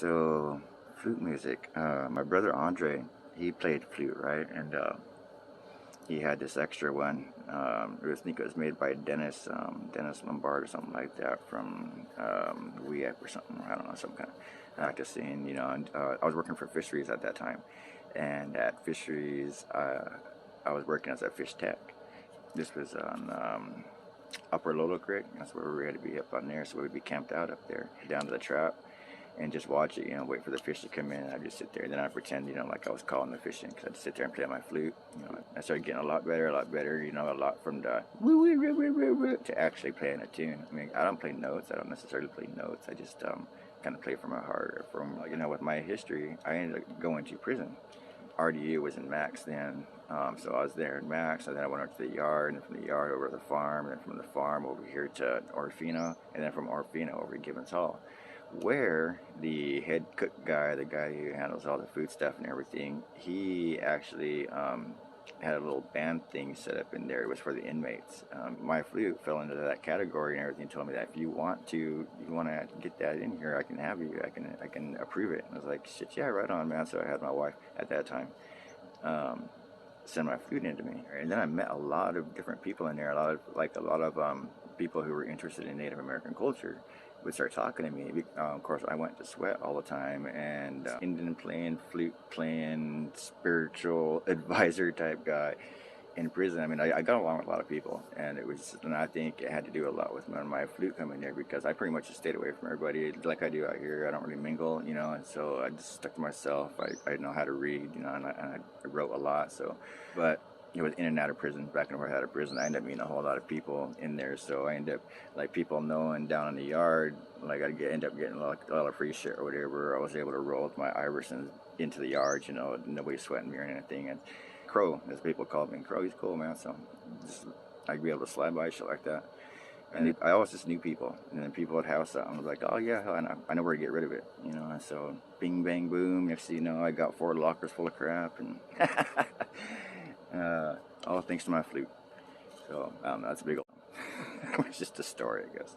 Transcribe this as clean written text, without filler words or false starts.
So flute music. My brother Andre, he played flute, right? And he had this extra one. I think it was made by Dennis Lombard or something like that from WEAC or something. I don't know, some kind of practicing, you know. And I was working for fisheries at that time, and at fisheries, I was working as a fish tech. This was on Upper Lolo Creek. That's where we had to be up on there, so we'd be camped out up there, down to the trap, and just watch it, you know, wait for the fish to come in. And I'd just sit there, and then I'd pretend, you know, like I was calling the fish in, because I'd sit there and play on my flute. You know, I started getting a lot better, you know, a lot from the woo woo woo woo woo woo to actually playing a tune. I mean, I don't play notes. I don't necessarily play notes. I just kind of play from my heart, or from, you know, with my history. I ended up going to prison. RDU was in Max then, so I was there in Max, and then I went over to the yard, and from the yard over to the farm, and then from the farm over here to Orfino, and then from Orfino over to Gibbons Hall, where the head cook guy, the guy who handles all the food stuff and everything, he actually had a little band thing set up in there. It was for the inmates. My flute fell into that category and everything. Told me that if you want to get that in here, I can have you. I can approve it. And I was like, shit, yeah, right on, man. So I had my wife at that time send my flute into me, and then I met a lot of different people in there. A lot of people who were interested in Native American culture would start talking to me. Of course, I went to sweat all the time, and Indian playing, flute playing, spiritual advisor type guy in prison. I mean, I got along with a lot of people, and and I think it had to do a lot with my flute coming there, because I pretty much just stayed away from everybody like I do out here. I don't really mingle, you know, and so I just stuck to myself. I know how to read, you know, and I wrote a lot, so, but it was in and out of prison. Back and forth out of prison, I ended up meeting a whole lot of people in there. So I ended up, like, people knowing down in the yard, like, end up getting like a lot of free shit or whatever. I was able to roll with my Iversons into the yard, you know, nobody sweating me or anything. And Crow, as people called me, Crow, he's cool, man. So just, I'd be able to slide by shit like that. And I always just knew people, and then people would have something. I was like, oh yeah, I know where to get rid of it, you know. And so bing bang boom, next thing you know, I got 4 lockers full of crap, and all thanks to my flute. So that's a big old it's just a story, I guess.